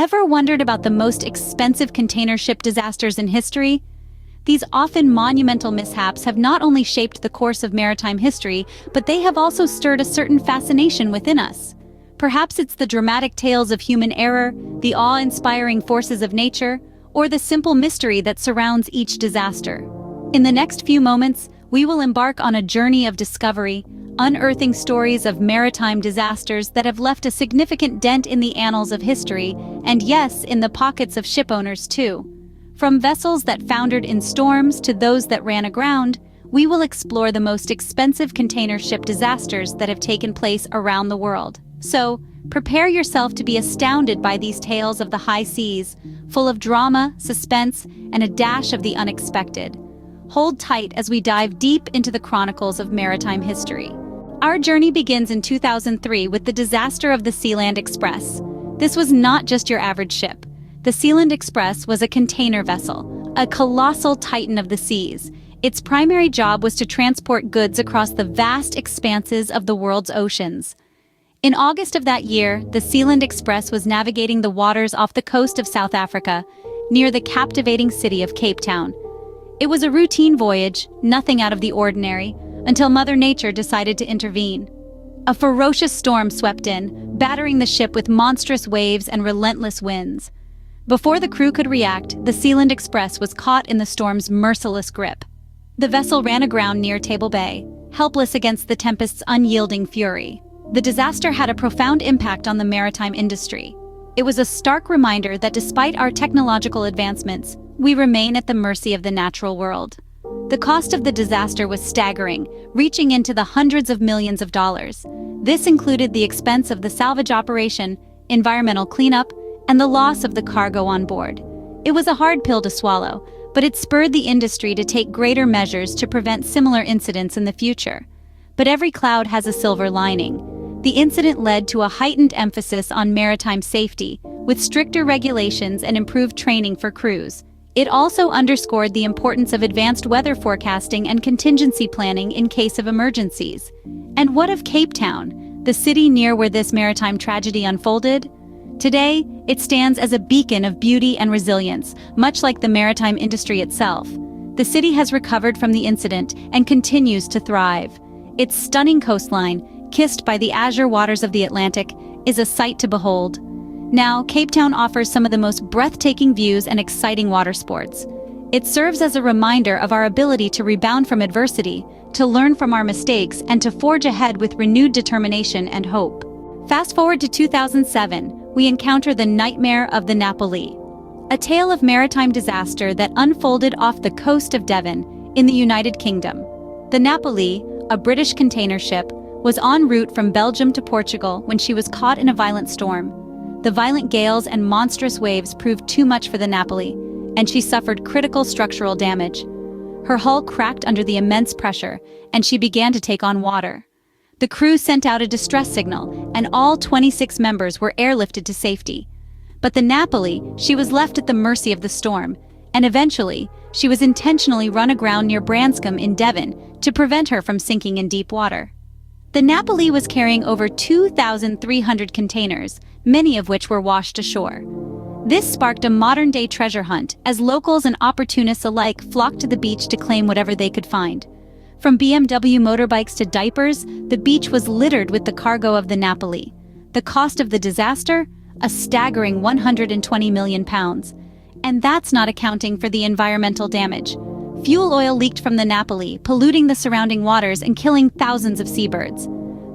Ever wondered about the most expensive container ship disasters in history? These often monumental mishaps have not only shaped the course of maritime history, but they have also stirred a certain fascination within us. Perhaps it's the dramatic tales of human error, the awe-inspiring forces of nature, or the simple mystery that surrounds each disaster. In the next few moments, we will embark on a journey of discovery, unearthing stories of maritime disasters that have left a significant dent in the annals of history, and yes, in the pockets of shipowners too. From vessels that foundered in storms to those that ran aground, we will explore the most expensive container ship disasters that have taken place around the world. So, prepare yourself to be astounded by these tales of the high seas, full of drama, suspense, and a dash of the unexpected. Hold tight as we dive deep into the chronicles of maritime history. Our journey begins in 2003 with the disaster of the Sealand Express. This was not just your average ship. The Sealand Express was a container vessel, a colossal titan of the seas. Its primary job was to transport goods across the vast expanses of the world's oceans. In August of that year, the Sealand Express was navigating the waters off the coast of South Africa, near the captivating city of Cape Town. It was a routine voyage, nothing out of the ordinary, until Mother Nature decided to intervene. A ferocious storm swept in, battering the ship with monstrous waves and relentless winds. Before the crew could react, the Sealand Express was caught in the storm's merciless grip. The vessel ran aground near Table Bay, helpless against the tempest's unyielding fury. The disaster had a profound impact on the maritime industry. It was a stark reminder that despite our technological advancements, we remain at the mercy of the natural world. The cost of the disaster was staggering, reaching into the hundreds of millions of dollars. This included the expense of the salvage operation, environmental cleanup, and the loss of the cargo on board. It was a hard pill to swallow, but it spurred the industry to take greater measures to prevent similar incidents in the future. But every cloud has a silver lining. The incident led to a heightened emphasis on maritime safety, with stricter regulations and improved training for crews. It also underscored the importance of advanced weather forecasting and contingency planning in case of emergencies. And what of Cape Town, the city near where this maritime tragedy unfolded? Today, it stands as a beacon of beauty and resilience, much like the maritime industry itself. The city has recovered from the incident and continues to thrive. Its stunning coastline, kissed by the azure waters of the Atlantic, is a sight to behold. Now, Cape Town offers some of the most breathtaking views and exciting water sports. It serves as a reminder of our ability to rebound from adversity, to learn from our mistakes, and to forge ahead with renewed determination and hope. Fast forward to 2007, we encounter the Nightmare of the Napoli, a tale of maritime disaster that unfolded off the coast of Devon in the United Kingdom. The Napoli, a British container ship, was en route from Belgium to Portugal when she was caught in a violent storm. The violent gales and monstrous waves proved too much for the Napoli, and she suffered critical structural damage. Her hull cracked under the immense pressure, and she began to take on water. The crew sent out a distress signal, and all 26 members were airlifted to safety. But the Napoli, she was left at the mercy of the storm, and eventually, she was intentionally run aground near Branscombe in Devon to prevent her from sinking in deep water. The Napoli was carrying over 2,300 containers, many of which were washed ashore. This sparked a modern-day treasure hunt, as locals and opportunists alike flocked to the beach to claim whatever they could find. From BMW motorbikes to diapers, the beach was littered with the cargo of the Napoli. The cost of the disaster? A staggering £120 million. And that's not accounting for the environmental damage. Fuel oil leaked from the Napoli, polluting the surrounding waters and killing thousands of seabirds.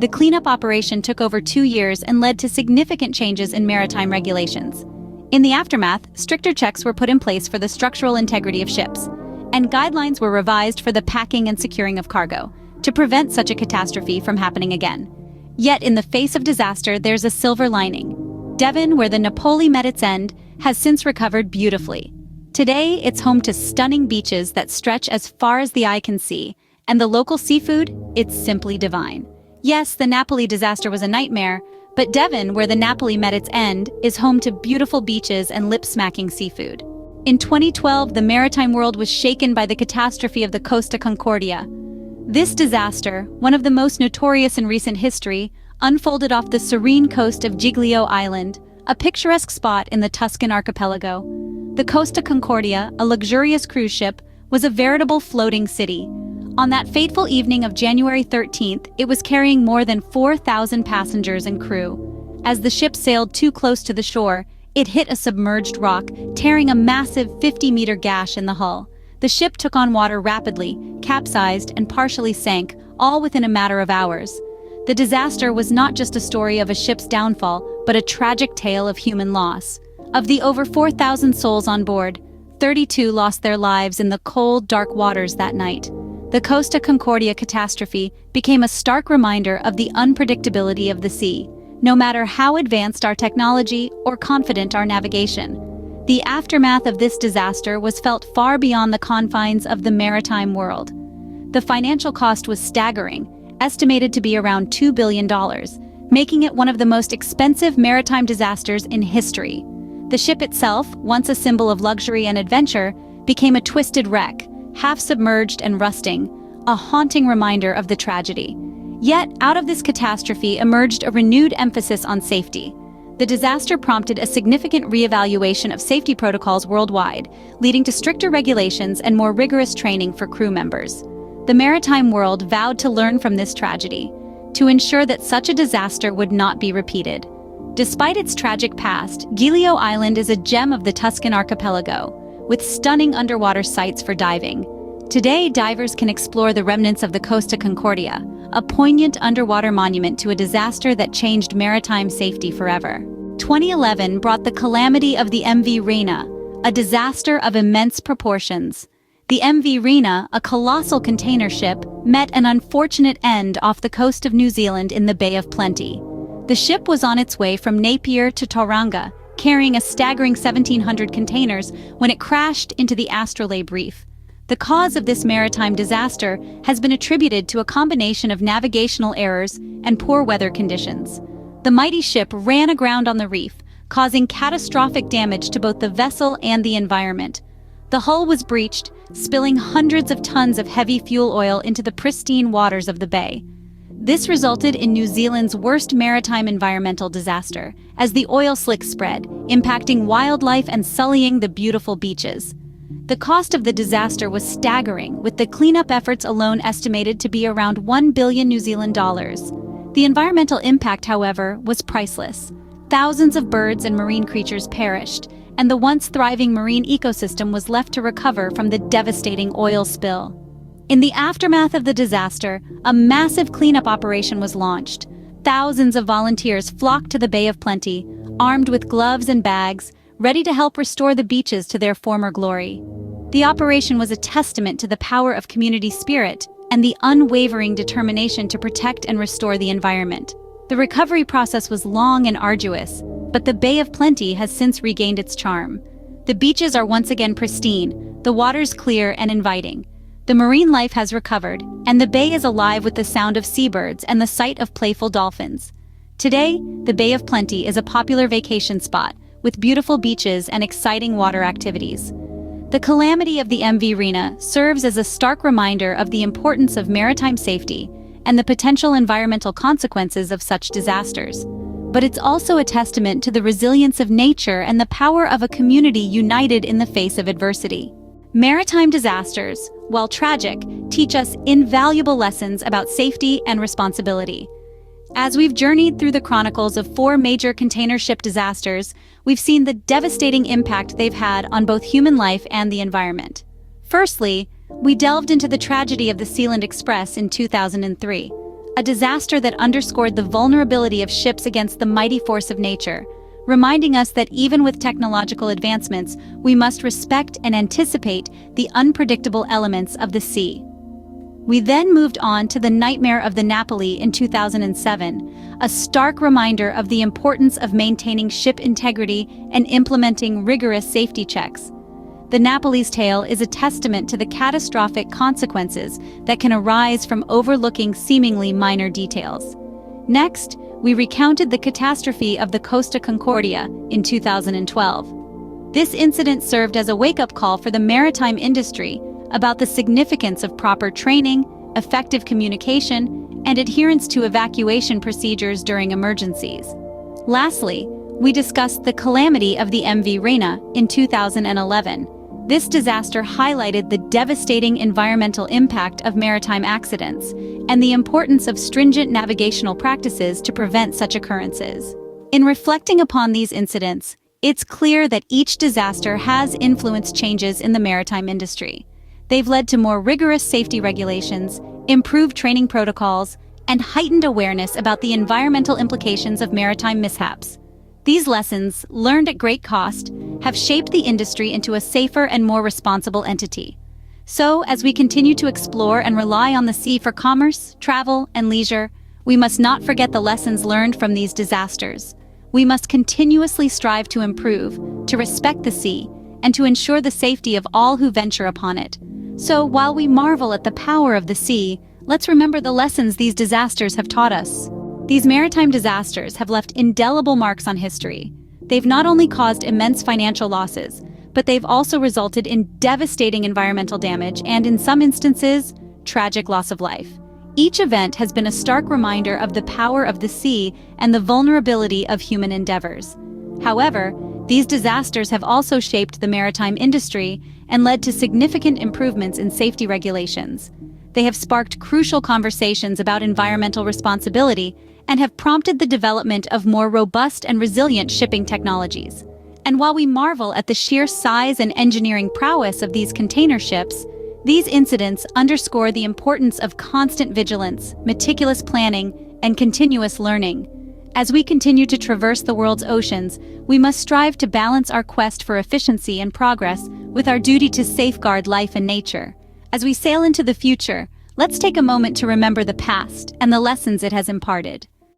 The cleanup operation took over 2 years and led to significant changes in maritime regulations. In the aftermath, stricter checks were put in place for the structural integrity of ships, and guidelines were revised for the packing and securing of cargo, to prevent such a catastrophe from happening again. Yet in the face of disaster, there's a silver lining. Devon, where the Napoli met its end, has since recovered beautifully. Today, it's home to stunning beaches that stretch as far as the eye can see, and the local seafood, it's simply divine. Yes, the Napoli disaster was a nightmare, but Devon, where the Napoli met its end, is home to beautiful beaches and lip-smacking seafood. In 2012, the maritime world was shaken by the catastrophe of the Costa Concordia. This disaster, one of the most notorious in recent history, unfolded off the serene coast of Giglio Island, a picturesque spot in the Tuscan archipelago. The Costa Concordia, a luxurious cruise ship, was a veritable floating city. On that fateful evening of January 13th, it was carrying more than 4,000 passengers and crew. As the ship sailed too close to the shore, it hit a submerged rock, tearing a massive 50-meter gash in the hull. The ship took on water rapidly, capsized, and partially sank, all within a matter of hours. The disaster was not just a story of a ship's downfall, but a tragic tale of human loss. Of the over 4,000 souls on board, 32 lost their lives in the cold, dark waters that night. The Costa Concordia catastrophe became a stark reminder of the unpredictability of the sea, no matter how advanced our technology or confident our navigation. The aftermath of this disaster was felt far beyond the confines of the maritime world. The financial cost was staggering, estimated to be around $2 billion, making it one of the most expensive maritime disasters in history. The ship itself, once a symbol of luxury and adventure, became a twisted wreck, half-submerged and rusting, a haunting reminder of the tragedy. Yet, out of this catastrophe emerged a renewed emphasis on safety. The disaster prompted a significant reevaluation of safety protocols worldwide, leading to stricter regulations and more rigorous training for crew members. The maritime world vowed to learn from this tragedy, to ensure that such a disaster would not be repeated. Despite its tragic past, Giglio Island is a gem of the Tuscan archipelago, with stunning underwater sites for diving. Today, divers can explore the remnants of the Costa Concordia, a poignant underwater monument to a disaster that changed maritime safety forever. 2011 brought the calamity of the MV Rena, a disaster of immense proportions. The MV Rena, a colossal container ship, met an unfortunate end off the coast of New Zealand in the Bay of Plenty. The ship was on its way from Napier to Tauranga, carrying a staggering 1,700 containers when it crashed into the Astrolabe Reef. The cause of this maritime disaster has been attributed to a combination of navigational errors and poor weather conditions. The mighty ship ran aground on the reef, causing catastrophic damage to both the vessel and the environment. The hull was breached, spilling hundreds of tons of heavy fuel oil into the pristine waters of the bay. This resulted in New Zealand's worst maritime environmental disaster, as the oil slick spread, impacting wildlife and sullying the beautiful beaches. The cost of the disaster was staggering, with the cleanup efforts alone estimated to be around $1 billion New Zealand dollars. The environmental impact, however, was priceless. Thousands of birds and marine creatures perished, and the once thriving marine ecosystem was left to recover from the devastating oil spill. In the aftermath of the disaster, a massive cleanup operation was launched. Thousands of volunteers flocked to the Bay of Plenty, armed with gloves and bags, ready to help restore the beaches to their former glory. The operation was a testament to the power of community spirit and the unwavering determination to protect and restore the environment. The recovery process was long and arduous, but the Bay of Plenty has since regained its charm. The beaches are once again pristine, the waters clear and inviting. The marine life has recovered, and the bay is alive with the sound of seabirds and the sight of playful dolphins. Today, the Bay of Plenty is a popular vacation spot, with beautiful beaches and exciting water activities. The calamity of the MV Rena serves as a stark reminder of the importance of maritime safety and the potential environmental consequences of such disasters. But it's also a testament to the resilience of nature and the power of a community united in the face of adversity. Maritime disasters, while tragic, teach us invaluable lessons about safety and responsibility. As we've journeyed through the chronicles of 4 major container ship disasters, we've seen the devastating impact they've had on both human life and the environment. Firstly, we delved into the tragedy of the Sealand Express in 2003, a disaster that underscored the vulnerability of ships against the mighty force of nature, reminding us that even with technological advancements, we must respect and anticipate the unpredictable elements of the sea. We then moved on to the Nightmare of the Napoli in 2007, a stark reminder of the importance of maintaining ship integrity and implementing rigorous safety checks. The Napoli's tale is a testament to the catastrophic consequences that can arise from overlooking seemingly minor details. Next, we recounted the catastrophe of the Costa Concordia in 2012. This incident served as a wake-up call for the maritime industry about the significance of proper training, effective communication, and adherence to evacuation procedures during emergencies. Lastly, we discussed the calamity of the MV Rena in 2011. This disaster highlighted the devastating environmental impact of maritime accidents and the importance of stringent navigational practices to prevent such occurrences. In reflecting upon these incidents, it's clear that each disaster has influenced changes in the maritime industry. They've led to more rigorous safety regulations, improved training protocols, and heightened awareness about the environmental implications of maritime mishaps. These lessons, learned at great cost, have shaped the industry into a safer and more responsible entity. So, as we continue to explore and rely on the sea for commerce, travel, and leisure, we must not forget the lessons learned from these disasters. We must continuously strive to improve, to respect the sea, and to ensure the safety of all who venture upon it. So, while we marvel at the power of the sea, let's remember the lessons these disasters have taught us. These maritime disasters have left indelible marks on history. They've not only caused immense financial losses, but they've also resulted in devastating environmental damage and, in some instances, tragic loss of life. Each event has been a stark reminder of the power of the sea and the vulnerability of human endeavors. However, these disasters have also shaped the maritime industry and led to significant improvements in safety regulations. They have sparked crucial conversations about environmental responsibility and have prompted the development of more robust and resilient shipping technologies. And while we marvel at the sheer size and engineering prowess of these container ships, these incidents underscore the importance of constant vigilance, meticulous planning, and continuous learning. As we continue to traverse the world's oceans, we must strive to balance our quest for efficiency and progress with our duty to safeguard life and nature. As we sail into the future, let's take a moment to remember the past and the lessons it has imparted.